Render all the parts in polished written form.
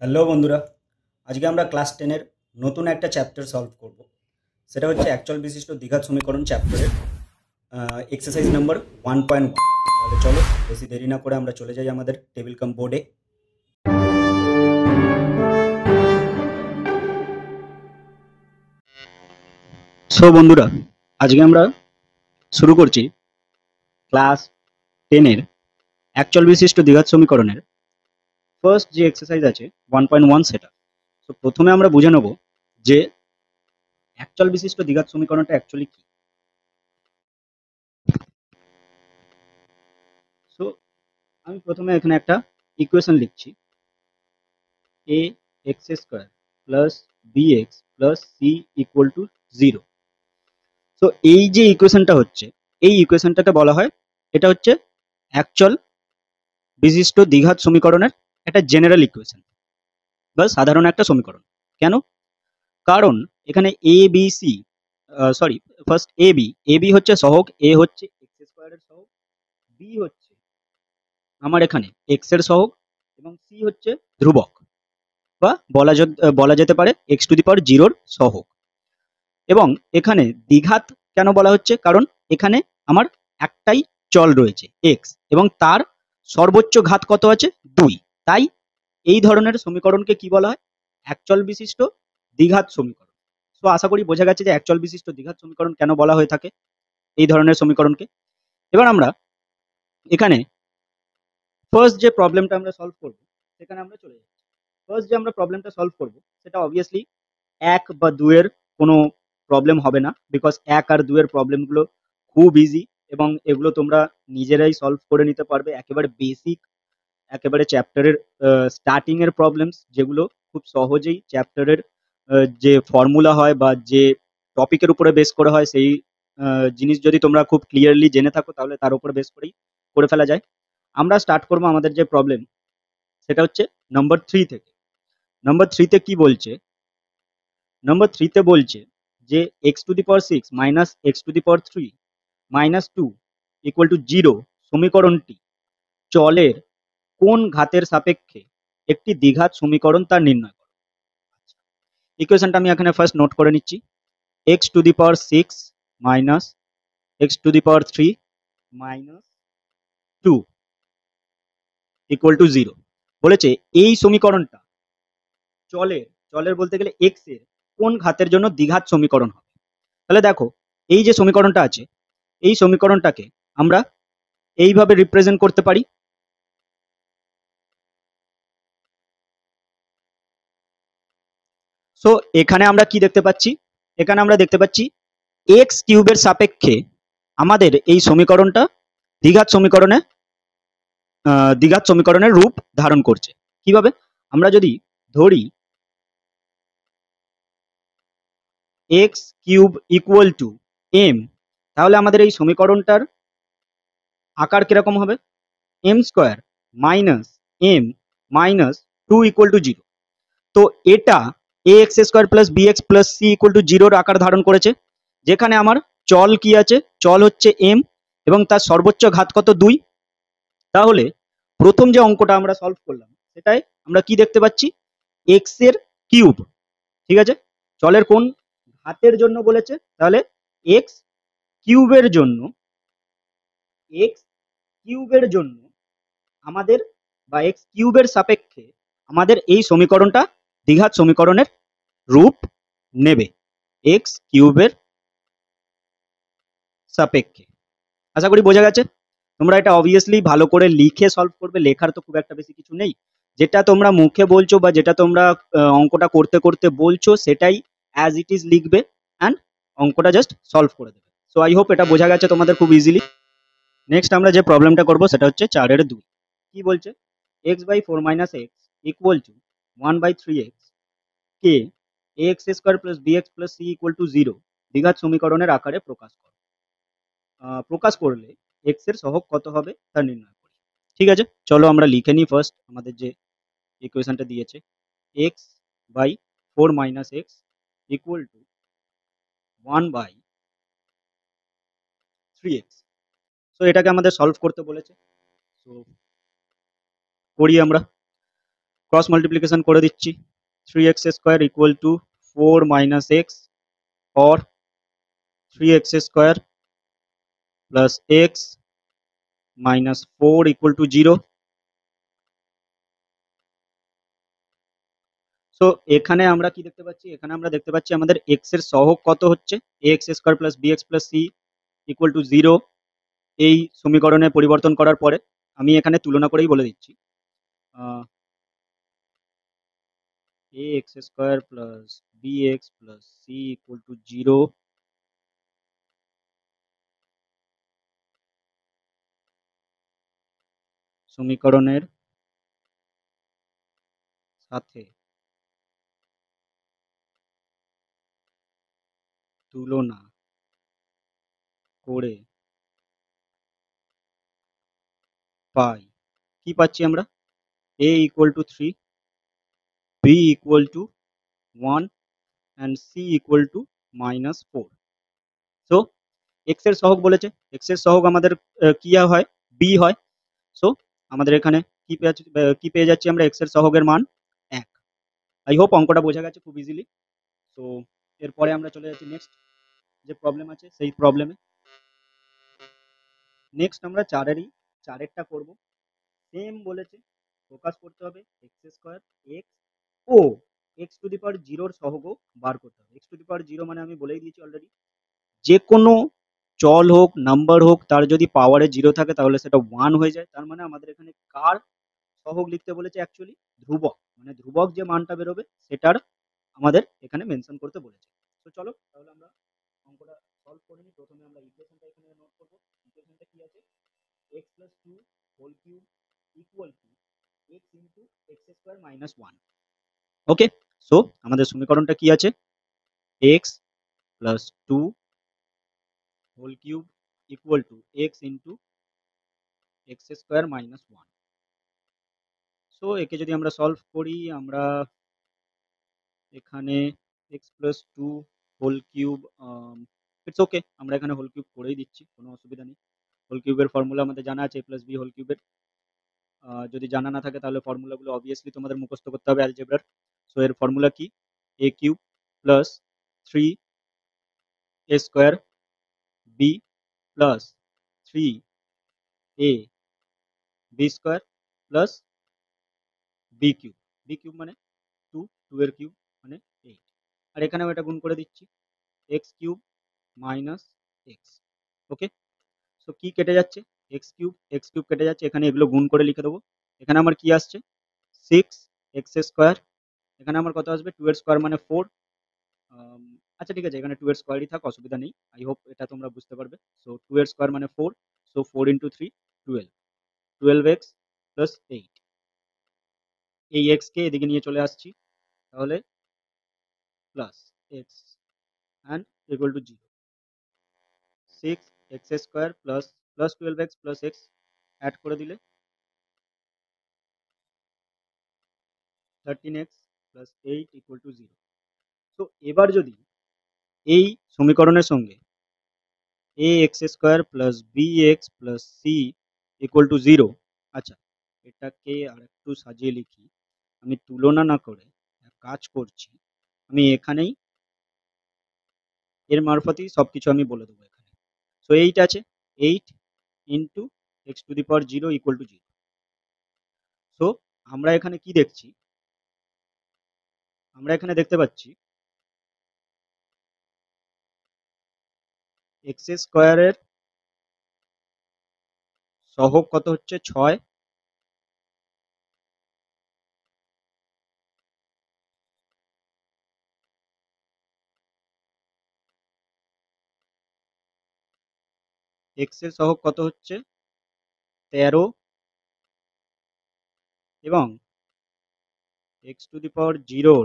Hello বন্ধুরা, আজকে আমরা ক্লাস 10-এর নতুন একটা চ্যাপ্টার সলভ করব। সেটা হচ্ছে অ্যাকচুয়াল বিশিষ্ট দ্বিঘাত সমীকরণ চ্যাপ্টারের এক্সারসাইজ নাম্বার 1.1। তাহলে চলো বেশি দেরি না করে আমরা চলে যাই আমাদের টেবিল কাম বোর্ডে। সো বন্ধুরা, আজকে আমরা শুরু করছি ক্লাস 10-এর অ্যাকচুয়াল বিশিষ্ট দ্বিঘাত সমীকরণের ফার্স্ট যে এক্সারসাইজ আছে 1.1 সেটা। তো প্রথমে আমরা বুঝে নেব যে অ্যাকচুয়াল বিশিষ্ট দ্বিঘাত সমীকরণটা অ্যাকচুয়ালি কি। সো আমি প্রথমে এখানে একটা ইকুয়েশন লিখছি, a x square plus bx plus c equal to 0। তো এই যে ইকুয়েশনটা হচ্ছে, এই ইকুয়েশনটাকে বলা হয়, এটা হচ্ছে অ্যাকচুয়াল বিশিষ্ট দ্বিঘাত সমীকরণের একটা জেনারেল ইকুয়েশন বা সাধারণ একটা সমীকরণ। কেন? কারণ এখানে A B C, sorry, first A B হচ্ছে সহগ, এ হচ্ছে এক্স স্কোয়ারের সহগ, বি হচ্ছে আমার এখানে এক্স এর সহগ, এবং সি হচ্ছে ধ্রুবক বা বলা যেতে পারে এক্স টু দি পাওয়ার জিরোর সহগ। এবং এখানে দ্বিঘাত কেন বলা হচ্ছে? কারণ এখানে আমার একটাই চল রয়েছে এক্স, এবং তার সর্বোচ্চ ঘাত কত আছে? 2। তাই এই ধরনের সমীকরণকে কি বলা হয়? অ্যাকচুয়াল বিশিষ্ট দ্বিঘাত সমীকরণ। তো আশা করি বোঝা গেছে যে অ্যাকচুয়াল বিশিষ্ট দ্বিঘাত সমীকরণ কেন বলা হয়ে থাকে এই ধরনের সমীকরণকে। এবার আমরা এখানে ফার্স্ট যে প্রবলেমটা আমরা সলভ করব সেখানে আমরা চলে যাচ্ছি। ফার্স্ট যে আমরা প্রবলেমটা সলভ করব সেটা অবভিয়াসলি 1 বা 2 এর কোনো প্রবলেম হবে না, বিকজ 1 আর 2 এর প্রবলেমগুলো খুব ইজি এবং এগুলো তোমরা নিজেরাই সলভ করে নিতে পারবে। একেবারে বেসিক, একেবারে চ্যাপ্টারের স্টার্টিং এর প্রবলেমস, যেগুলো খুব সহজেই চ্যাপ্টারের যে ফর্মুলা হয় বা যে টপিকের উপরে বেস করে হয়, সেই জিনিস যদি তোমরা খুব ক্লিয়ারলি জেনে থাকো তাহলে তার উপরে বেস করেই করে ফেলা যায়। আমরা স্টার্ট করবো আমাদের যে প্রবলেম সেটা হচ্ছে নাম্বার 3 থেকে। নাম্বার 3 তে কি বলছে? নাম্বার 3 তে বলছে যে x to the power 6 minus x to the power 3 minus 2 equal to 0 সমীকরণটি চলের কোন ঘাতের সাপেক্ষে একটি দ্বিঘাত সমীকরণ তা নির্ণয় করো। ইকুয়েশনটা আমি এখানে ফার্স্ট নোট করে নিচ্ছি। X to the power 6 minus x to the power 3 minus 2 equal to 0 বলেছে এই সমীকরণটা চলের চলের বলতে গেলে এক্স এর কোন ঘাতের জন্য দ্বিঘাত সমীকরণ হবে। তাহলে দেখো, এই যে সমীকরণটা আছে, এই সমীকরণটাকে আমরা এইভাবে রিপ্রেজেন্ট করতে পারি। সো এখানে আমরা কি দেখতে পাচ্ছি? এখানে আমরা দেখতে পাচ্ছি এক্স কিউবের সাপেক্ষে আমাদের এই সমীকরণটা দ্বিঘাত সমীকরণে দ্বিঘাত সমীকরণের রূপ ধারণ করছে। কিভাবে? আমরা যদি ধরি X cube equal to M, তাহলে আমাদের এই সমীকরণটার আকার কিরকম হবে? M square minus M minus 2 equal to 0। তো এটা A x square plus B x plus C equal to 0-র আকার ধারণ করেছে, যেখানে আমার চল কি আছে? চল হচ্ছে এম এবং তার সর্বোচ্চ ঘাত কত? 2। তাহলে প্রথম যে অঙ্কটা আমরা সলভ করলাম সেটাই আমরা কি দেখতে পাচ্ছি? এক্স এর কিউব। ঠিক আছে, চলের কোন ঘাতের জন্য বলেছে? তাহলে এক্স কিউবের জন্য, এক্স কিউবের জন্য আমাদের, বা এক্স কিউবের সাপেক্ষে আমাদের এই সমীকরণটা দ্বিঘাত সমীকরণের রূপ নেবে এক্স কিউবের সাপেক্ষে। আশা করি বোঝা গেছে। তোমরা এটা অবভিয়াসলি ভালো করে লিখে সলভ করবে, লেখার তো খুব একটা বেশি কিছু নেই। যেটা তোমরা মুখে বলছো বা যেটা তোমরা অঙ্কটা করতে করতে বলছো সেটাই অ্যাজ ইট ইজ লিখবে অ্যান্ড অঙ্কটা জাস্ট সলভ করে দেবে। সো আই হোপ এটা বোঝা গেছে তোমাদের খুব ইজিলি। নেক্সট আমরা যে প্রবলেমটা করবো সেটা হচ্ছে 4-এর 2। কি বলছে? X by 4 minus x equal to 1/3x কে a x square plus B x plus C equal to 0 দ্বিঘাত সমীকরণের আকারে প্রকাশ করো। প্রকাশ করলে এক্স এর সহগ কত হবে তা নির্ণয় করি। ঠিক আছে, চলো আমরা লিখে নিই ফার্স্ট আমাদের যে ইকুয়েশনটা দিয়েছে। X by 4 minus x equal to 1/3x। So এটাকে আমাদের সলভ করতে বলেছে। সো করি আমরা। ক্রস মাল্টিপ্লিকেশন করে দিচ্ছি। 3x square equal to 4 minus x or 3x square plus x minus 4 equal to 0। So এখানে আমরা কি দেখতে পাচ্ছি, এখানে আমরা দেখতে পাচ্ছি আমাদের x এর সহগ কত হচ্ছে, ax square plus bx plus c equal to 0। এই সমীকরণে পরিবর্তন করার পরে আমি এখানে তুলনা করেই বলে দিচ্ছি, ax square plus bx plus c equal to 0 সমীকরণের সাথে তুলনা করে পাই, কি পাচ্ছি আমরা, a equal to 3, b equal to 1 and c equal to minus 4। So x এর সহগ বলেছে, x এর সহগ আমাদের কি হয়, b হয়। সো আমাদের এখানে কি পেয়ে যাচ্ছি আমরা, x এর সহগের মান 1। আই হোপ অঙ্কটা বোঝা গেছে খুব ইজিলি। তো এরপরে আমরা চলে যাচ্ছি নেক্সট যে প্রবলেম আছে সেই প্রবলেমে। নেক্সট আমরা চারেরটা করব। সেম বলেছে ফোকাস করতে হবে এক্স স্কোয়ার এক্স ও এক্স টু দি পাওয়ার জিরোর সহগ বার করতে হবে। X to the power zero মানে আমি বলেই দিয়েছি অলরেডি, যে কোনো চল হোক নাম্বার হোক তার যদি পাওয়ারে জিরো থাকে তাহলে সেটা 1 হয়ে যায়। তার মানে আমাদের এখানে কার সহগ লিখতে বলেছে, অ্যাকচুয়ালি ধ্রুবক, মানে ধ্রুবক যে মানটা বেরোবে সেটার আমাদের এখানে মেনশন করতে বলেছে। তো চলো তাহলে আমরা অঙ্কটা সলভ করে নিই। প্রথমে আমরা ইকুয়েশনটা এখানে নোট করবো। ইকুয়েশনটা কি আছে, x plus 2 whole cube equal to x into x square minus 1। Okay, so আমাদের সমীকরণটা কি আছে, x plus 2 whole cube equal to x into x square minus 1। So একে যদি আমরা সলভ করি, আমরা এখানে x plus 2 whole cube, it's okay, আমরা এখানে হোল কিউব করেই দিচ্ছি, কোনো অসুবিধা নেই। হোল কিউবের ফর্মুলা আমাদের জানা আছে, a plus b হোল কিউবের। যদি জানা না থাকে তাহলে ফর্মুলাগুলো অবভিয়াসলি তোমাদের মুখস্থ করতে হবে অ্যালজেব্রার। সো এর ফর্মুলা কি, a cube plus 3a square b plus 3a b square plus b cube. b cube মানে 2 এর কিউব মানে 8। আর এখানেও এটা গুণ করে দিচ্ছি, x কিউব মাইনাস x। ওকে, সো কি কেটে যাচ্ছে, x কিউব কেটে যাচ্ছে, এখানে এগুলো গুণ করে লিখে দেবো। এখানে আমার কি আসছে, 6x স্কোয়ার, এখানে আমার কত আসবে, 2 এর স্কোয়ার মানে 4। আচ্ছা ঠিক আছে, এখানে 2 এর স্কোয়ারই থাক, অসুবিধা নেই। আই হোপ এটা তোমরা বুঝতে পারবে। সো 2 এর স্কোয়ার মানে 4, সো 4 ইন্টু 3 12, 12x প্লাস 8। এই x কে এদিকে নিয়ে চলে আসছি, তাহলে plus x and equal to 0, 6x square plus plus 12x plus x add করে দিলে 13x plus 8 equal to 0। So এবার যদি এই সমীকরণের সঙ্গে ax square plus bx plus c equal to 0, আচ্ছা এটাকে আরেকটু সাজিয়ে লিখি। আমি তুলনা না করে এক কাজ করছি, আমি এখানেই এর মারফতেই সবকিছু আমি বলে দেবো এখানে। সো 8 আছে, 8 into x to the power 0 equal to 0। So আমরা এখানে কি দেখছি, আমরা এখানে দেখতে পাচ্ছি এক্স স্কোয়ারের সহগ কত হচ্ছে 6, এক্স এর সহগ কত হচ্ছে 13, এবং এক্স টু দি পাওয়ার 0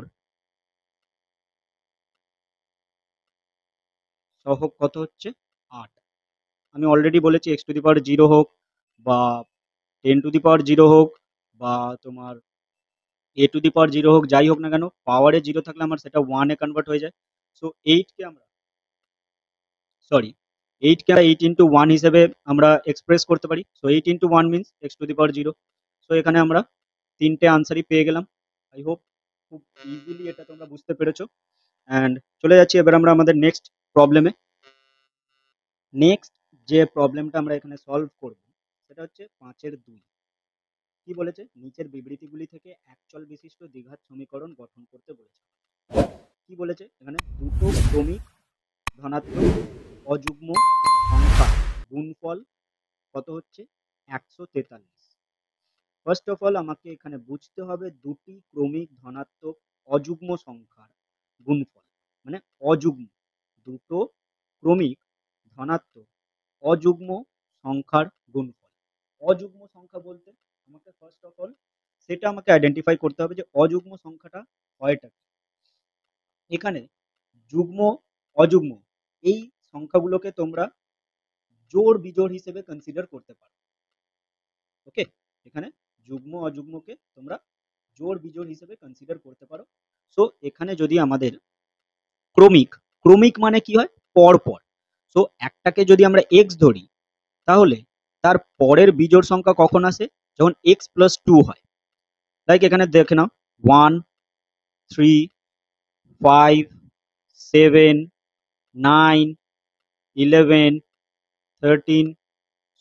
সহগ কত হচ্ছে 8। আমি অলরেডি বলেছি এক্স টু দি পাওয়ার 0 হোক বা 10 টু দি পাওয়ার 0 হোক বা তোমার এ টু দি পাওয়ার 0 হোক, যাই হোক না কেন পাওয়ারে 0 থাকলে আমার সেটা 1 এ কনভার্ট হয়ে যায়। সো 8 কে আমরা সরি 8 কে 8 ইন্টু 1 হিসেবে আমরা এক্সপ্রেস করতে পারি। So 8 into 1 means x to the power 0। So এখানে আমরা তিনটে আনসারই পেয়ে গেলাম। আই হোপ খুব ইজিলি এটা তোমরা বুঝতে পেরেছো। অ্যান্ড চলে যাচ্ছি এবার আমরা আমাদের নেক্সট প্রবলেমে। নেক্সট যে প্রবলেমটা আমরা এখানে সলভ করব সেটা হচ্ছে 5-2। কি বলেছে, নিচের বিবৃতিগুলি থেকে একচল বিশিষ্ট দ্বিঘাত সমীকরণ গঠন করতে বলেছে। কি বলেছে এখানে, দুটো ক্রমিক ধনাত্মক অযুগ্ম সংখ্যা গুণফল কত হচ্ছে 143। ফার্স্ট অফ অল আমাকে এখানে বুঝতে হবে দুটি ক্রমিক ধনাত্মক অযুগ্ম সংখ্যার গুণফল, মানে অযুগ্ম, দুটো ক্রমিক ধনাত্মক অযুগ্ম সংখ্যার গুণফল। অযুগ্ম সংখ্যা বলতে আমাকে ফার্স্ট অফ অল সেটা আমাকে আইডেন্টিফাই করতে হবে যে অযুগ্ম সংখ্যাটা হয়টা কি। এখানে যুগ্ম অযুগ্ম এই সংখ্যাগুলোকে তোমরা জোড় বিজোড় হিসেবে কনসিডার করতে পারো। ওকে, এখানে যুগ্ম অযুগ্মকে তোমরা জোড় বিজোড় হিসেবে কনসিডার করতে পারো। সো এখানে যদি আমাদের ক্রমিক, ক্রমিক মানে কি হয়, পর পর। সো একটাকে যদি আমরা এক্স ধরি তাহলে তার পরের বিজোড় সংখ্যা কখন আসে, যখন এক্স প্লাস 2 হয়। লাইক এখানে দেখে নাও 1, 3, 5, 7, 9, 11, 13,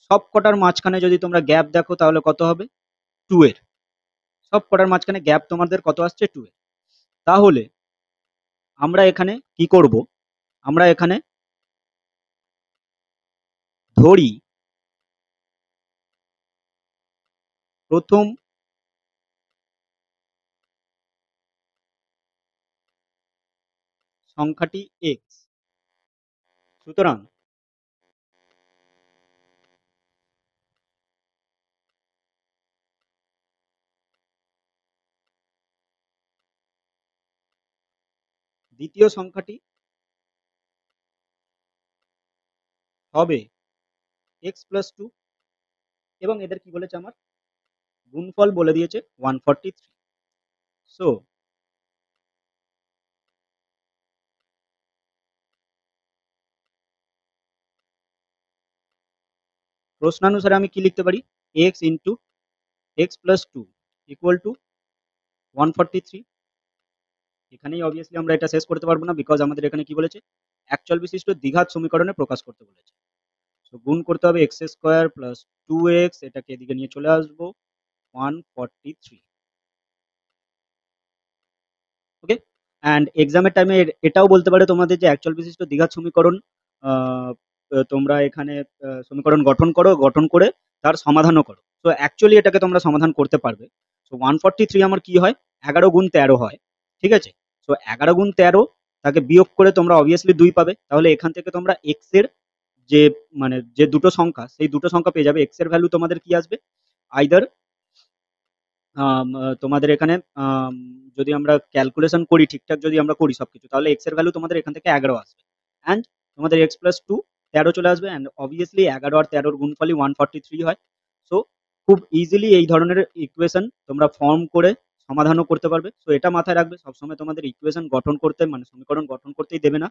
সব কটার মাঝখানে যদি তোমরা গ্যাপ দেখো তাহলে কত হবে 2 এর। সব কটার মাঝখানে গ্যাপ তোমাদের কত আসছে 2 এর। তাহলে আমরা এখানে কি করব, আমরা এখানে ধরি প্রথম সংখ্যাটি এক্স। সুতরাং দ্বিতীয় সংখ্যাটি হবে এক্স প্লাস 2 এবং এদের কি বলেছে, আমার গুণফল বলে দিয়েছে 143। সো প্রশ্নানুসারে আমি কি লিখতে পারি, x into x plus 2 equal two 143। এখানেই অবভিয়াসলি আমরা এটা শেষ করতে পারবো না, বিকজ আমাদের এখানে কি বলেছে, একচল বিশিষ্ট দ্বিঘাত সমীকরণে প্রকাশ করতে বলেছে। সো গুণ করতে হবে এক্স স্কোয়ার প্লাস 2x, এটাকে এদিকে নিয়ে চলে আসবো 143। ওকে, অ্যান্ড এক্সামের টাইমে এটাও বলতে পারে তোমাদের যে একচল বিশিষ্ট দ্বিঘাত সমীকরণ তোমরা এখানে সমীকরণ গঠন করো, গঠন করে তার সমাধানও করো। তো অ্যাকচুয়ালি এটাকে তোমরা সমাধান করতে পারবে। সো 143 আমার কি হয়, 11 গুণ 13 হয়, ঠিক আছে। সো 11 গুণ 13 তাকে বিয়োগ করে তোমরা অবভিয়াসলি 2 পাবে। তাহলে এখান থেকে তোমরা এক্স এর যে মানে যে দুটো সংখ্যা, সেই দুটো সংখ্যা পেয়ে যাবে। এক্স এর ভ্যালু তোমাদের কি আসবে, আইদার তোমাদের এখানে যদি আমরা ক্যালকুলেশন করি ঠিকঠাক, যদি আমরা করি সবকিছু, তাহলে এক্স এর ভ্যালু তোমাদের এখান থেকে 11 আসবে, অ্যান্ড তোমাদের এক্স প্লাস 2 13 চলে আসবে, অ্যান্ড অবভিয়াসলি 11 আর 13 গুণফলই 143 হয়। সো খুব ইজিলি এই ধরনের ইকুয়েশন তোমরা ফর্ম করে সমাধানও করতে পারবে। সো এটা মাথায় রাখবে, সবসময় তোমাদের ইকুয়েশন গঠন করতে, মানে সমীকরণ গঠন করতেই দেবে না,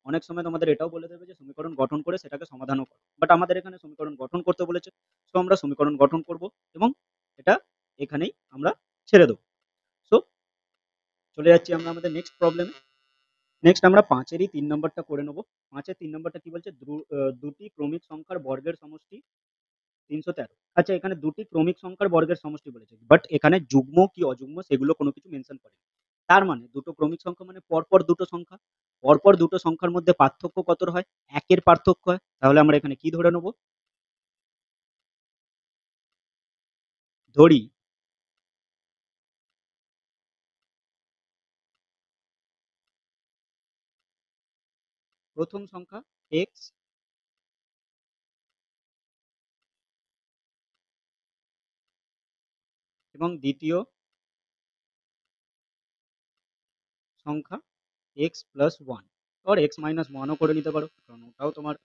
অনেক সময় তোমাদের এটাও বলে দেবে যে সমীকরণ গঠন করে সেটাকে সমাধানও করো। বাট আমাদের এখানে সমীকরণ গঠন করতে বলেছে, সো আমরা সমীকরণ গঠন করব এবং এটা এখানেই আমরা ছেড়ে দেবো। সো চলে যাচ্ছি আমরা আমাদের নেক্সট প্রবলেমে। নেক্সট আমরা 5-এরই 3 নম্বরটা করে নেবো। 5-এর 3 নম্বরটা কি বলছে, দুটি ক্রমিক সংখ্যার বর্গের সমষ্টি 313। আচ্ছা, এখানে দুটি ক্রমিক সংখ্যার বর্গের সমষ্টি বলেছে, বাট এখানে যুগ্ম কি অযুগ্ম সেগুলো কোনো কিছু মেনশন করে। তার মানে দুটো ক্রমিক সংখ্যা মানে পরপর দুটো সংখ্যা, পরপর দুটো সংখ্যার মধ্যে পার্থক্য কত হয়, একের পার্থক্য হয়। তাহলে আমরা এখানে কি ধরে নেবো, ধরি প্রথম সংখ্যা এক্স এবং দ্বিতীয় সংখ্যা X plus 1, or X minus 1ও করে নিতে পারো, কারণ ওটাও তোমার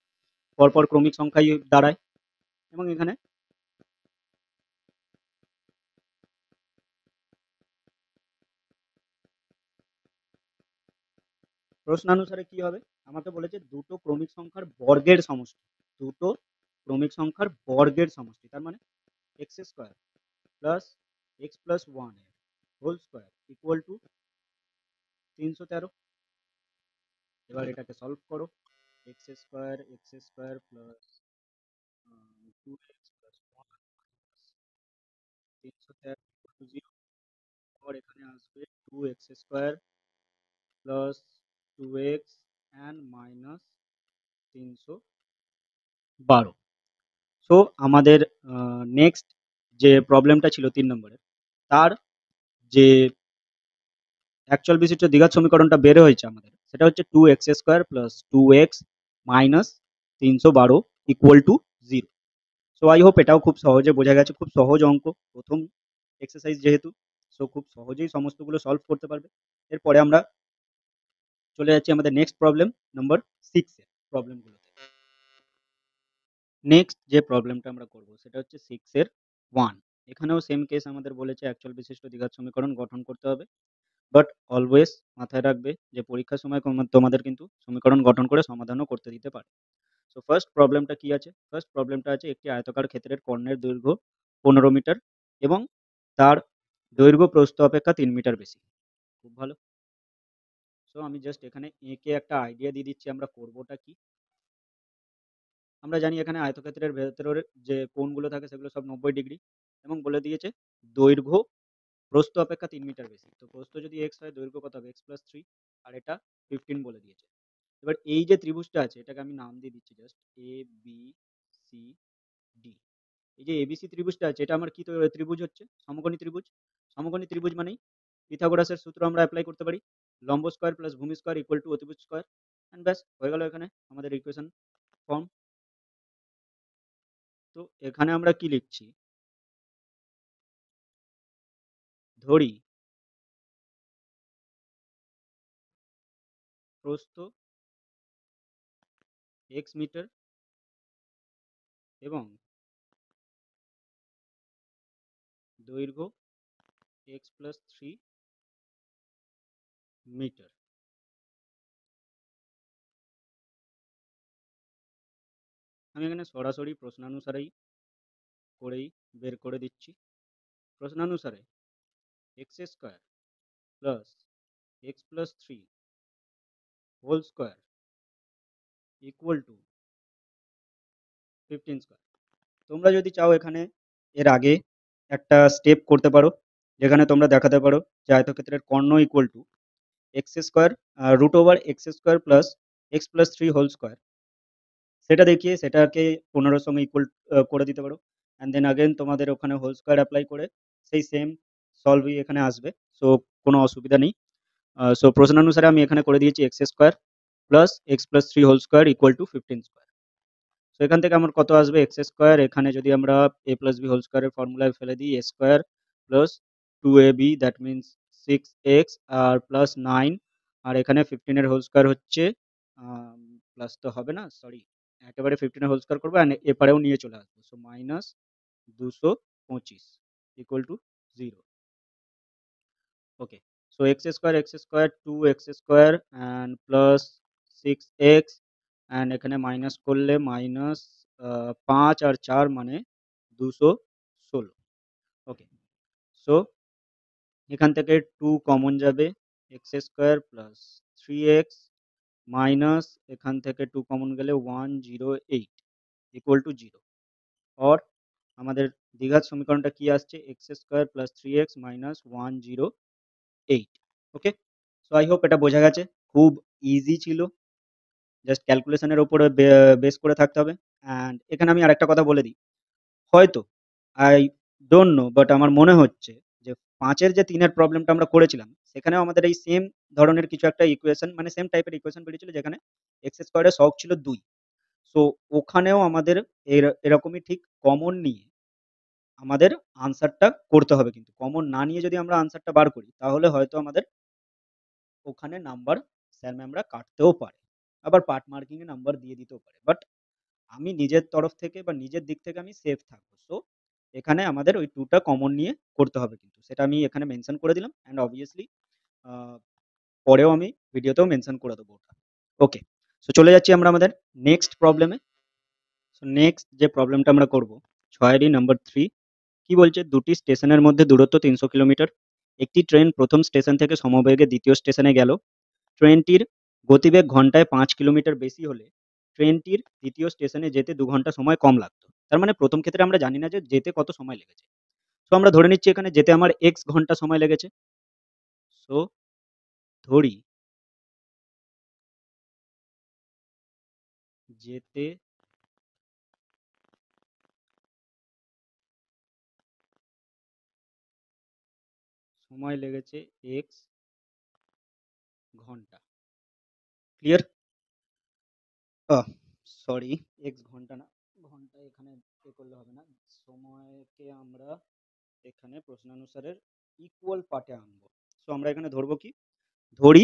পরপর ক্রমিক সংখ্যাই দাঁড়ায়। এবং এখানে প্রশ্নানুসারে কি হবে, আমাকে বলেছে দুটো ক্রমিক সংখ্যার বর্গের সমষ্টি, দুটো ক্রমিক সংখ্যার বর্গের সমষ্টি, তার মানে x square plus x plus 1 এর হোল স্কোয়ার ইকুয়াল টু 313। এবার এটাকে সলভ করো। x² plus 2x plus 1 313 0। और এখানে আসবে 2x² plus 2x and minus 312। So আমাদের নেক্সট যে প্রবলেমটা ছিল 3 নম্বরের, তার যে অ্যাকচুয়াল বিশিষ্ট দ্বিঘাত সমীকরণটা বের হয়েছে আমাদের, সেটা হচ্ছে 2x² plus 2x minus 312 equal to 0। So I hope এটাও খুব সহজে বোঝা গেছে। খুব সহজ অঙ্ক, প্রথম এক্সারসাইজ যেহেতু, সো খুব সহজেই সমস্তগুলো সলভ করতে পারবে। এরপরে আমরা চলে যাচ্ছি আমাদের নেক্সট প্রবলেম নম্বর 6 এর প্রবলেমগুলোতে। নেক্সট যে প্রবলেমটা আমরা করব সেটা হচ্ছে 6 এর 1। এখানেও সেম কেস আমাদের বলেছে অ্যাকচুয়াল বিশিষ্ট দ্বিঘাত সমীকরণ গঠন করতে হবে। বাট অলওয়েজ মাথায় রাখবে যে পরীক্ষার সময় তোমাদের কিন্তু সমীকরণ গঠন করে সমাধানও করতে দিতে পারে। সো ফার্স্ট প্রবলেমটা কি আছে? ফার্স্ট প্রবলেমটা আছে একটি আয়তাকার ক্ষেত্রের কর্ণের দৈর্ঘ্য 15 মিটার এবং তার দৈর্ঘ্য প্রস্থ অপেক্ষা 3 মিটার বেশি। খুব ভালো। সো আমি জাস্ট এখানে এঁকে একটা আইডিয়া দিয়ে দিচ্ছি আমরা করবোটা কি। আমরা জানি এখানে আয়তক্ষেত্রের ভেতরের যে কোণগুলো থাকে সেগুলো সব 90 ডিগ্রি এবং বলে দিয়েছে দৈর্ঘ্য প্রস্থ অপেক্ষা 3 মিটার বেশি। তো প্রস্থ যদি x হয়, দৈর্ঘ্য কত হবে? x+3, আর এটা 15 বলে দিয়েছে। এবার এই যে ত্রিভুজটা আছে এটাকে আমি নাম দিয়ে দিচ্ছি জাস্ট ABCD। এই যে ABC ত্রিভুজটা আছে এটা আমার কি ত্রিভুজ হচ্ছে? সমকোণী ত্রিভুজ। সমকোণী ত্রিভুজ মানেই পিথাগোরাসের সূত্র আমরা অ্যাপ্লাই করতে পারি। লম্ব স্কয়ার প্লাস ভূমি স্কয়ার ইকুয়াল টু অতিভুজ স্কয়ার। এন্ড ব্যাস হয়ে গেল এখানে আমাদের ইকুয়েশন ফর্ম। তো এখানে আমরা কি লিখছি? ধরি প্রস্থ x মিটার এবং দৈর্ঘ্য x+3 মিটার। আমি এখানে সরাসরি প্রশ্নানুসারেই বের করে দিচ্ছি। প্রশ্নানুসারে x² plus x+3 whole square equal to 15 square. তোমরা যদি চাও এখানে এর আগে একটা স্টেপ করতে পারো, যেখানে তোমরা দেখাতে পারো যে আয়তক্ষেত্রের কর্ণ equal to x² √x² plus x+3 whole square. সেটা দেখিয়ে সেটাকে 15 এর সঙ্গে ইকুয়াল করে দিতে পারো। অ্যান্ড দেন আগেন তোমাদের ওখানে হোল স্কয়ার অ্যাপ্লাই করে সেই সেম সলভই এখানে আসবে। সো কোনো অসুবিধা নেই। সো প্রশ্নানুসারে আমি এখানে করে দিয়েছি x² plus x+3 whole square equal to 15 square. So এখান থেকে আমার কত আসবে? x², এখানে যদি আমরা a প্লাস বি হোল স্কয়ারের ফর্মুলায় ফেলে দিই, a² plus 2ab that means 6x আর প্লাস 9, আর এখানে 15 এর হোল স্কয়ার হচ্ছে প্লাস তো হবে না, সরি, একেবারে 15 এর হোল স্কয়ার করবো অ্যান্ড এপারেও নিয়ে চলে আসবো। So minus 225 equal to 0। Okay, so x² 2x² and plus 6x and এখানে মাইনাস করলে মাইনাস 5 আর 4 মানে 216। ওকে, সো এখান থেকে 2 কমন যাবে, x² প্লাস 3x মাইনাস এখান থেকে 2 কমন গেলে 108 ইকুয়াল টু 0। অর আমাদের দ্বিঘাত সমীকরণটা কি আসছে? x² plus 3x minus 108। Okay, so I hope এটা বোঝা গেছে। খুব ইজি ছিল, জাস্ট ক্যালকুলেশনের উপরে বেস করে থাকতে হবে। অ্যান্ড এখানে আমি আরেকটা কথা বলে দিই, হয়তো আই ডোন্ট নো বাট আমার মনে হচ্ছে যে 5 এর যে 3 এর প্রবলেমটা আমরা করেছিলাম সেখানেও আমাদের এই সেম ধরনের কিছু একটা ইকুয়েশন, মানে সেম টাইপের ইকুয়েশন বেরিয়েছিল যেখানে x² এর সহগ ছিল 2। সো ওখানেও আমাদের এরকমই ঠিক কমন নিয়ে আমাদের আনসারটা করতে হবে, কিন্তু কমন না নিয়ে যদি আমরা আনসারটা বার করি তাহলে হয়তো আমাদের ওখানে নাম্বার স্যার ম্যামরা কাটতেও পারে, আবার পার্ট মার্কিং এ নাম্বার দিয়ে দিতেও পারে। বাট আমি নিজের তরফ থেকে বা নিজের দিক থেকে আমি সেফ থাকবো। সো এখানে আমাদের ওই 2 টা কমন নিয়ে করতে হবে, কিন্তু সেটা আমি এখানে মেনশন করে দিলাম অ্যান্ড অবভিয়াসলি পরেও আমি ভিডিওতেও মেনশন করে দেবো ওটা। ওকে, সো চলে যাচ্ছি আমরা আমাদের নেক্সট প্রবলেমে। সো নেক্সট যে প্রবলেমটা আমরা করব 6 নাম্বার 3, কি বলছে? দুটি স্টেশনের মধ্যে দূরত্ব 300 কিলোমিটার একটি ট্রেন প্রথম স্টেশন থেকে সমবেগে দ্বিতীয় স্টেশনে গেল। ট্রেনটির গতিবেগ ঘন্টায় 5 কিলোমিটার বেশি হলে ট্রেনটির দ্বিতীয় স্টেশনে যেতে 2 ঘন্টা সময় কম লাগতো। তার মানে প্রথম ক্ষেত্রে আমরা জানি না যে যেতে কত সময় লেগেছে। তো আমরা ধরে নিচ্ছি এখানে যেতে আমার x ঘন্টা সময় লেগেছে। সো ধরি যেতে সময় লেগেছে x ঘন্টা। ক্লিয়ার? সরি, x ঘন্টা না, ঘন্টা এখানে করলে হবে না। সময়কে আমরা এখানে প্রশ্নানুসারের ইকুয়াল পার্টে আনবো। সো আমরা এখানে ধরবো কি, ধরি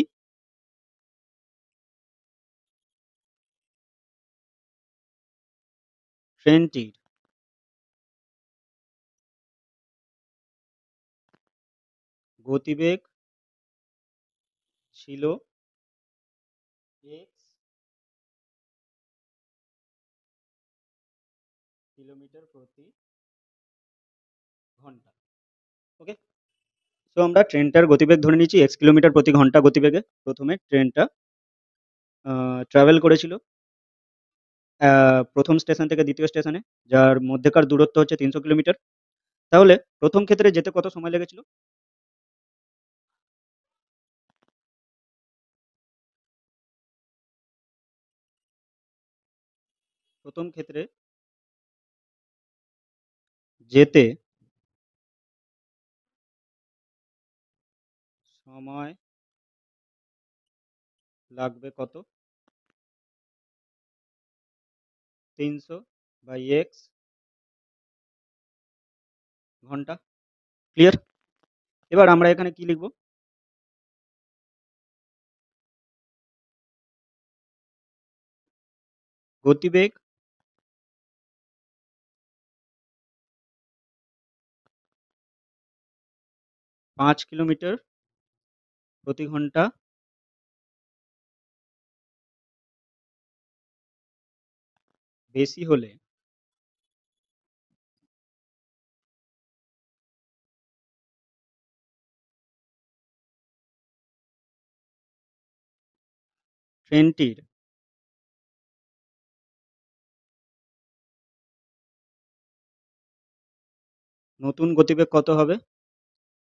ট্রেনটির গতিবেগ ছিল x কিলোমিটার প্রতি ঘন্টা। ওকে, সো আমরা ট্রেনটার গতিবেগ ধরে নিচ্ছি x কিলোমিটার প্রতি ঘন্টা গতিবেগে। প্রথমে ট্রেনটা ট্রাভেল করেছিল প্রথম স্টেশন থেকে দ্বিতীয় স্টেশনে, যার মধ্যেকার দূরত্ব হচ্ছে 300 কিলোমিটার। তাহলে প্রথম ক্ষেত্রে যেতে কত সময় লেগেছিল? প্রথম ক্ষেত্রে যেতে সময় লাগবে কত? 300/x ঘন্টা। ক্লিয়ার? এবার আমরা এখানে কি লিখব? গতিবেগ 5 কিলোমিটার প্রতি ঘন্টা বেশি হলে ট্রেনটির নতুন গতিবেগ কত হবে?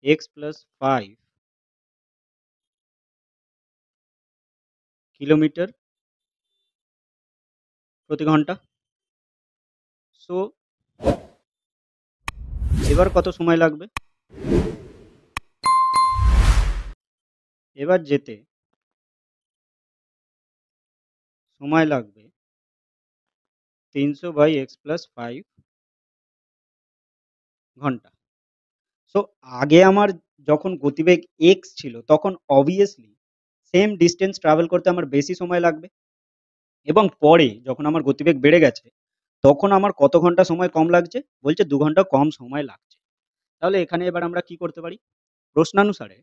x প্লাস 5 কিলোমিটার প্রতি ঘন্টা। সো এবার কত সময় লাগবে? এবার যেতে সময় লাগবে 300/x+5 ঘন্টা। সো আগে আমার যখন গতিবেগ x ছিল তখন অবভিয়াসলি সেম ডিস্টেন্স ট্রাভেল করতে আমার বেশি সময় লাগবে, এবং পরে যখন আমার গতিবেগ বেড়ে গেছে তখন আমার কত ঘন্টা সময় কম লাগছে? বলছে 2 ঘন্টা কম সময় লাগছে। তাহলে এখানে এবার আমরা কি করতে পারি? প্রশ্নানুসারে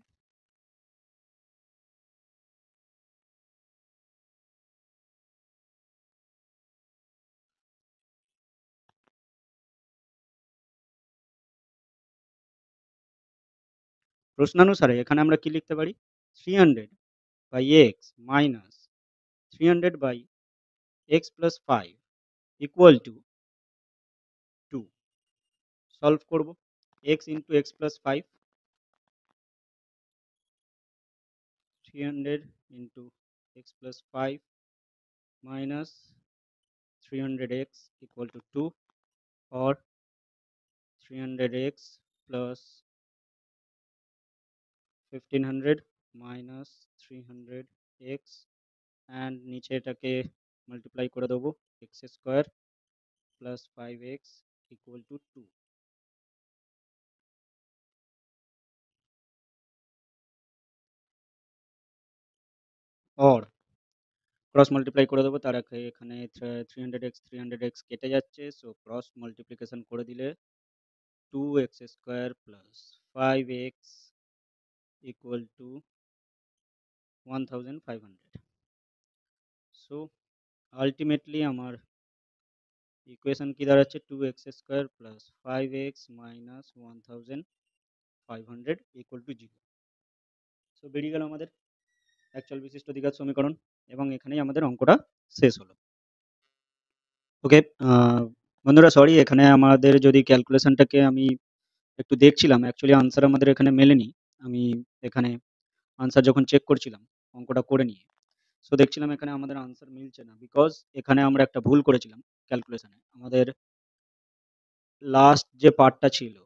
এখানে আমরা কি লিখতে পারি? 300/x minus 300/x+5 equal to 2। Solve করব। x into x plus 5, 300 into x plus 5 minus 300x equal to 2, or 300x plus 1500 minus 300x, and নিচে এটাকে মাল্টিপ্লাই করে দেবো x square plus 5x equal to 2, or cross multiply করে দেবো। তার আগে এখানে 300x কেটে যাচ্ছে, সো ক্রস মাল্টিপ্লিকেশন করে দিলে 2x square plus 5x equal to 1500। So ultimately আমার ইকুয়েশন কি দাঁড়াচ্ছে? 2x square plus 5x minus 1500। 500 equal to 0। So বেরিয়ে গেল আমাদের অ্যাকচুয়াল বিশিষ্ট দ্বিঘাত সমীকরণ, এবং এখানেই আমাদের অঙ্কটা শেষ হলো। ওকে, বন্ধুরা সরি, এখানে আমাদের যদি ক্যালকুলেশনটাকে আমি একটু দেখছিলাম, অ্যাকচুয়ালি আনসার আমাদের এখানে মেলেনি। আমি এখানে আনসার যখন চেক করছিলাম অঙ্কটা করে নিয়ে, সো দেখছিলাম এখানে আমাদের আনসার মিলছে না, বিকজ এখানে আমরা একটা ভুল করেছিলাম ক্যালকুলেশনে। আমাদের লাস্ট যে পার্টটা ছিল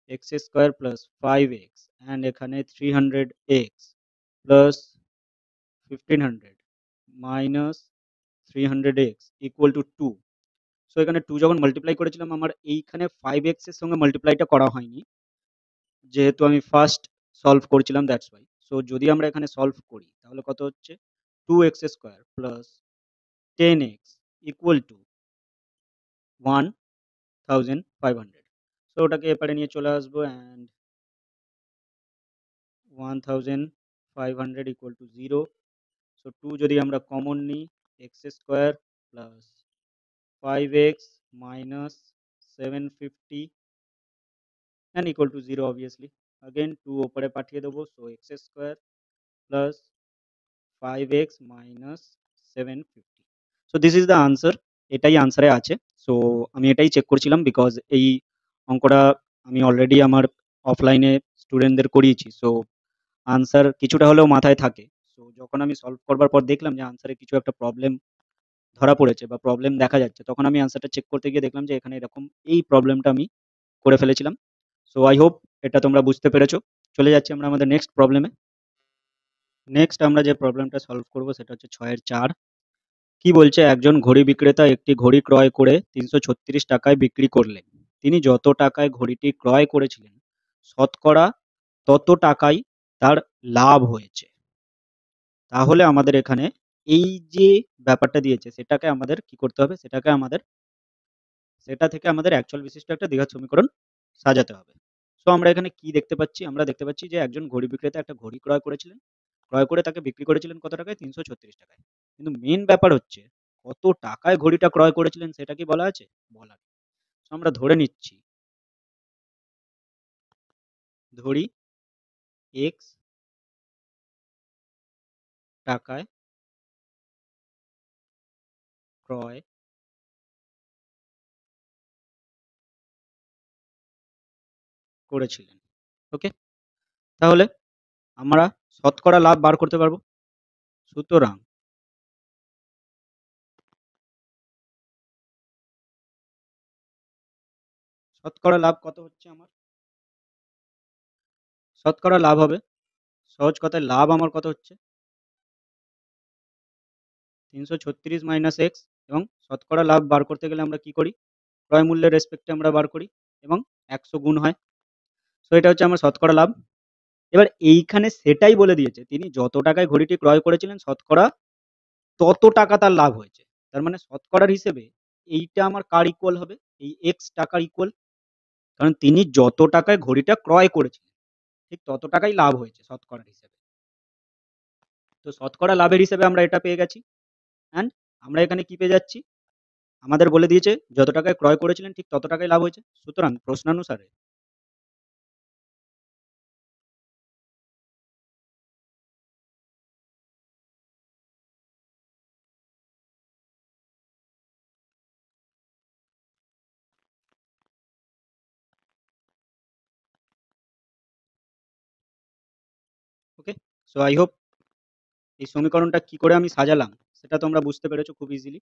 x square plus 5x and এখানে 300x plus 1500 minus 300x equal to 2। So এখানে 2 যখন মাল্টিপ্লাই করেছিলাম, আমার এইখানে 5x এর সঙ্গে মাল্টিপ্লাইটা করা হয়নি, যেহেতু আমি ফার্স্ট সলভ করছিলাম, দ্যাটস ওয়াই। সো যদি আমরা এখানে সলভ করি তাহলে কত হচ্ছে, 2x square plus 10x equal to 1500। So ওটাকে এপারে নিয়ে চলে আসবো, অ্যান্ড 1500 ইকুয়াল টু 0। সো 2 যদি আমরা কমন নিই, x square plus 5x minus 750 and equal to 0 obviously. Again 2 ওপরে পাঠিয়ে দেবো, so x square plus 5x minus 750। So this is the answer, এটাই আনসারে আছে। সো আমি এটাই চেক করছিলাম, বিকজ এই অঙ্কটা আমি অলরেডি আমার অফলাইনে স্টুডেন্টদের করিয়েছি। সো আনসার কিছুটা হলেও মাথায় থাকে। সো যখন আমি সলভ করবার পর দেখলাম যে আনসারে কিছু একটা প্রবলেম ধরা পড়েছে বা প্রবলেম দেখা যাচ্ছে, তখন আমি আনসারটা চেক করতে গিয়ে দেখলাম যে এখানে এরকম এই প্রবলেমটা আমি করে ফেলেছিলাম। সো আই হোপ এটা তোমরা বুঝতে পেরেছো। চলে যাচ্ছি আমরা আমাদের নেক্সট প্রবলেমে। নেক্সট আমরা যে প্রবলেমটা সলভ করব সেটা হচ্ছে 6-4। কি বলছে, একজন ঘড়ি বিক্রেতা একটি ঘড়ি ক্রয় করে 336 টাকায় বিক্রি করলেন। তিনি যত টাকায় ঘড়িটি ক্রয় করেছিলেন শতকরা তত টাকাই তার লাভ হয়েছে। তাহলে আমাদের এখানে এই যে ব্যাপারটা দিয়েছে সেটাকে আমাদের কি করতে হবে, সেটা থেকে আমাদের অ্যাকচুয়াল বিশিষ্ট একটা দ্বিঘাত সমীকরণ সাজাতে হবে। সো আমরা এখানে কি দেখতে পাচ্ছি, আমরা দেখতে পাচ্ছি যে একজন ঘড়ি বিক্রেতা একটা ঘড়ি ক্রয় করেছিলেন, ক্রয় করে তাকে বিক্রি করেছিলেন কত টাকায়, 336 টাকায়। কিন্তু মেন ব্যাপার হচ্ছে কত টাকায় ঘড়িটা ক্রয় করেছিলেন সেটা কি বলা আছে, বলা নেই। সো আমরা ধরে নিচ্ছি, ধরি এক্স টাকায় ক্রয় করেছিলেন। ওকে, তাহলে আমরা শতকরা লাভ বার করতে পারবো। সুতরাং শতকরা লাভ কত হচ্ছে আমার, শতকরা লাভ হবে, সহজ কথায় লাভ আমার কত হচ্ছে, 336 মাইনাস এক্স। এবং শতকরা লাভ বার করতে গেলে আমরা কি করি, ক্রয় মূল্যের রেসপেক্টে আমরা বার করি এবং 100 গুণ হয়। সো এটা হচ্ছে আমার শতকরা লাভ। এবার এইখানে সেটাই বলে দিয়েছে, তিনি যত টাকায় ঘড়িটি ক্রয় করেছিলেন শতকরা তত টাকা তার লাভ হয়েছে। তার মানে শতকরার হিসেবে এইটা আমার কার ইকুয়াল হবে, এই এক্স টাকার ইকুয়াল। কারণ তিনি যত টাকায় ঘড়িটা ক্রয় করেছিলেন ঠিক তত টাকাই লাভ হয়েছে শতকরার হিসেবে। তো শতকরা লাভের হিসেবে আমরা এটা পেয়ে গেছি। অ্যান্ড আমরা এখানে কি পেয়ে যাচ্ছি, আমাদের বলে দিয়েছে যত টাকায় ক্রয় করেছিলেন ঠিক তত টাকাই লাভ হয়েছে। সুতরাং প্রশ্নানুসারে ওকে। সো আই হোপ এই সমীকরণটা কি করে আমি সাজালাম সেটা তোমরা বুঝতে পেরেছো খুব ইজিলি।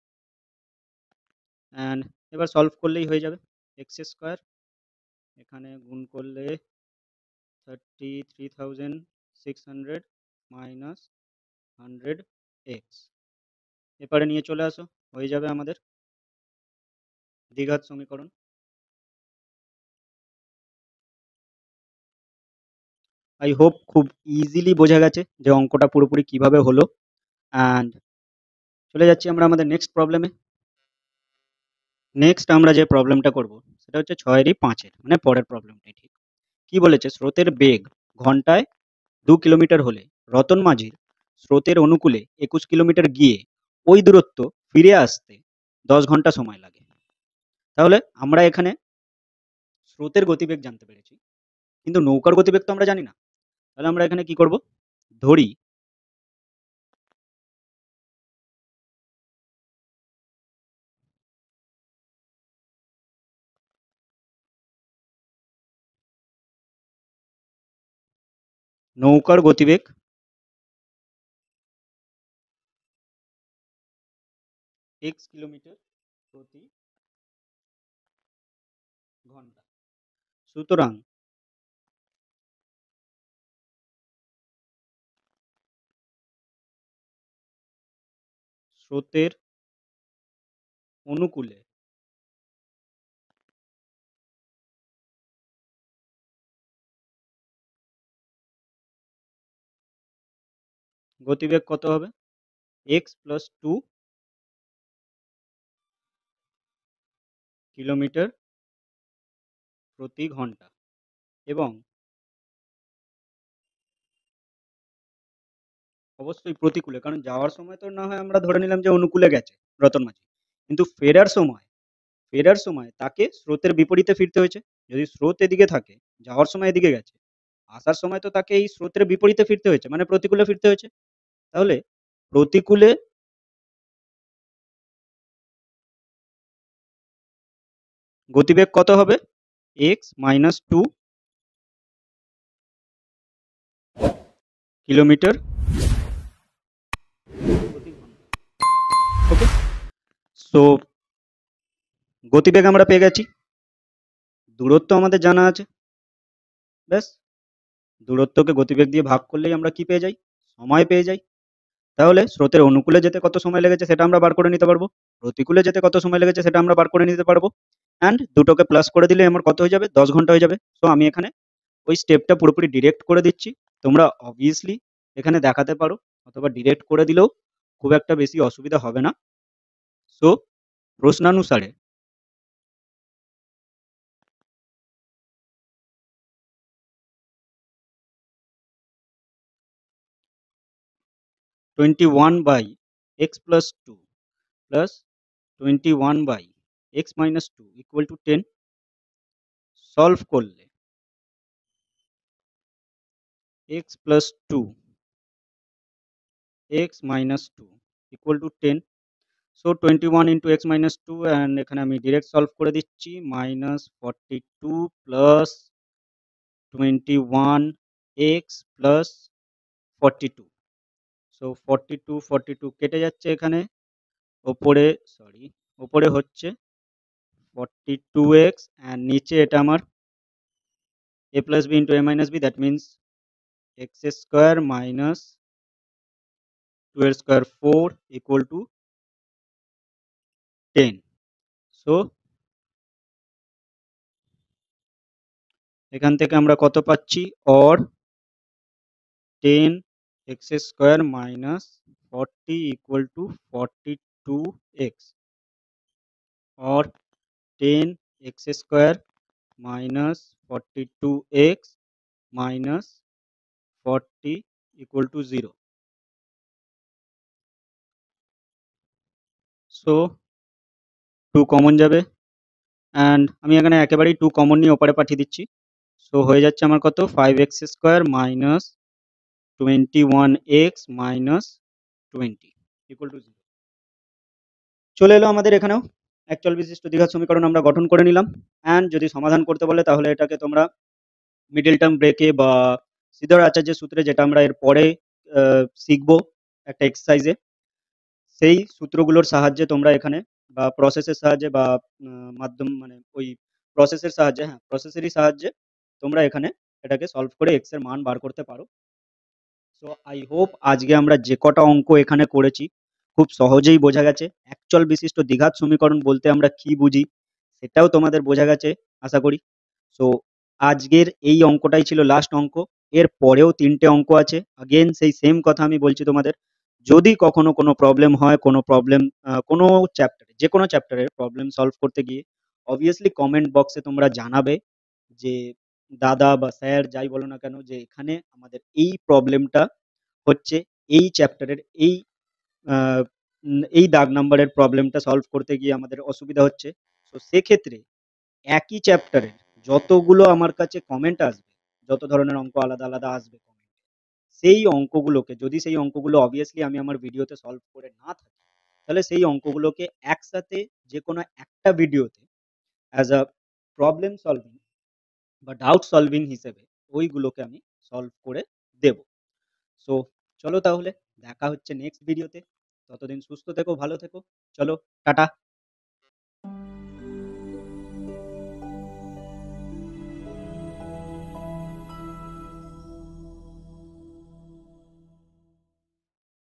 অ্যান্ড এবার সলভ করলেই হয়ে যাবে। এক্স স্কোয়ার এখানে গুণ করলে 33,600 মাইনাস 100x, এপারে নিয়ে চলে আসো, হয়ে যাবে আমাদের দ্বিঘাত সমীকরণ। আই হোপ খুব ইজিলি বোঝা গেছে যে অঙ্কটা পুরোপুরি কিভাবে হলো। অ্যান্ড চলে যাচ্ছি আমরা আমাদের নেক্সট প্রবলেমে। নেক্সট আমরা যে প্রবলেমটা করব সেটা হচ্ছে 6-5 মানে পরের প্রবলেমটাই ঠিক। কি বলেছে, স্রোতের বেগ ঘন্টায় 2 কিলোমিটার হলে রতন মাঝির স্রোতের অনুকূলে 21 কিলোমিটার গিয়ে ওই দূরত্ব ফিরে আসতে 10 ঘন্টা সময় লাগে। তাহলে আমরা এখানে স্রোতের গতিবেগ জানতে পেরেছি, কিন্তু নৌকার গতিবেগ তো আমরা জানি না। তাহলে আমরা এখানে কি করব, ধরি নৌকার গতিবেগ x কিলোমিটার প্রতি ঘন্টা। সুতরাং স্রোতের অনুকূলে গতিবেগ কত হবে, x প্লাস 2 কিলোমিটার প্রতি ঘন্টা। এবং অবশ্যই প্রতিকূলে, কারণ যাওয়ার সময় তো না হয় আমরা ধরে নিলাম যে অনুকূলে গেছে রতন মাঝি, কিন্তু ফেরার সময় তাকে স্রোতের বিপরীতে ফিরতে হয়েছে। যদি স্রোত এদিকে থাকে, যাওয়ার সময় এদিকে গেছে, আসার সময় তো তাকে এই স্রোতের বিপরীতে ফিরতে হয়েছে, মানে প্রতিকূলে ফিরতে হয়েছে। তাহলে প্রতিকূলে গতিবেগ কত হবে, এক্স মাইনাস 2 কিলোমিটার প্রতি ঘন্টা। ওকে, সো গতিবেগ আমরা পেয়ে গেছি, দূরত্ব আমাদের জানা আছে। ব্যাস, দূরত্বকে গতিবেগ দিয়ে ভাগ করলেই আমরা কি পেয়ে যাই, সময় পেয়ে যাই। তাহলে স্রোতের অনুকূলে যেতে কত সময় লেগেছে সেটা আমরা বার করে নিতে পারবো, প্রতিকূলে যেতে কত সময় লেগেছে সেটা আমরা বার করে নিতে পারবো। অ্যান্ড দুটোকে প্লাস করে দিলে আমার কত হয়ে যাবে, 10 ঘন্টা হয়ে যাবে। সো আমি এখানে ওই স্টেপটা পুরোপুরি ডিরেক্ট করে দিচ্ছি। তোমরা অবভিয়াসলি এখানে দেখাতে পারো, অথবা ডিরেক্ট করে দিলেও খুব একটা বেশি অসুবিধা হবে না। সো প্রশ্নানুসারে 21/x+2 plus 21/x-2 equal to 10 solve করলে x+2 x-2 equal to 10। So 21 into X minus two, and এখানে আমি ডিরেক্ট সলভ করে দিচ্ছি, -42 প্লাস 21x+42। সো 42 কেটে যাচ্ছে এখানে, ওপরে সরি ওপরে হচ্ছে 42x, অ্যান্ড নিচে এটা আমার a plus b into a minus b, that means x square minus 2 এর স্কোয়ার 4 ইকুয়াল টু 10। সো এখান থেকে আমরা কত পাচ্ছি, or 10x² minus 40 equal to 42x, or 10x² minus 42x minus 40 equal to 0. So 2 common যাবে, and আমি এখানে একেবারেই 2 কমন নিয়ে ওপারে পাঠিয়ে দিচ্ছি। সো হয়ে যাচ্ছে আমার কত, 5x² minus 21x minus 20 equal to 0. চলে এলো আমাদের এখানেও একচল বিশিষ্ট দ্বিঘাত সমীকরণ আমরা গঠন করে নিলাম। অ্যান্ড যদি সমাধান করতে বলে তাহলে এটাকে তোমরা মিডল টার্ম ব্রেকে বা শ্রীধর আচার্যের সূত্রে, যেটা আমরা এর পরে শিখবো একটা এক্সারসাইজে, সেই সূত্রগুলোর সাহায্যে তোমরা এখানে, বা প্রসেসের সাহায্যে, বা মাধ্যম মানে ওই প্রসেসের সাহায্যে, হ্যাঁ প্রসেসেরই সাহায্যে তোমরা এখানে এটাকে সলভ করে এক্স এর মান বার করতে পারো। সো আই হোপ আজকে আমরা যে কটা অঙ্ক এখানে করেছি খুব সহজেই বোঝা গেছে। একচল বিশিষ্ট দ্বিঘাত সমীকরণ বলতে আমরা কি বুঝি সেটাও তোমাদের বোঝা গেছে আশা করি। সো আজকের এই অঙ্কটাই ছিল লাস্ট অঙ্ক, এর পরেও 3টে অঙ্ক আছে। আগেন সেই সেম কথা আমি বলছি তোমাদের, যদি কখনো কোনো প্রবলেম হয়, কোনো প্রবলেম কোনো চ্যাপ্টারে, যে কোনো চ্যাপ্টারের প্রবলেম সলভ করতে গিয়ে অবভিয়াসলি কমেন্ট বক্সে তোমরা জানাবে যে দাদা বা স্যার যাই বলো না কেন, যে এখানে আমাদের এই প্রবলেমটা হচ্ছে, এই চ্যাপ্টারের এই দাগ নাম্বারের প্রবলেমটা সলভ করতে গিয়ে আমাদের অসুবিধা হচ্ছে। তো সেক্ষেত্রে একই চ্যাপ্টারের যতগুলো আমার কাছে কমেন্ট আসবে, যত ধরনের অঙ্ক আলাদা আলাদা আসবে কমেন্টে, সেই অঙ্কগুলোকে যদি সেই অঙ্কগুলো অবভিয়াসলি আমি আমার ভিডিওতে সলভ করে না থাকি, তাহলে সেই অঙ্কগুলোকে একসাথে যে কোনো একটা ভিডিওতে অ্যাজ আ প্রবলেম সলভিং বা ডাউট সলভিং হিসেবে ওইগুলোকে আমি সলভ করে দেব। সো চলো তাহলে দেখা হচ্ছে নেক্সট ভিডিওতে। ততদিন সুস্থ থেকো, ভালো থেকো। চলো, টাটা।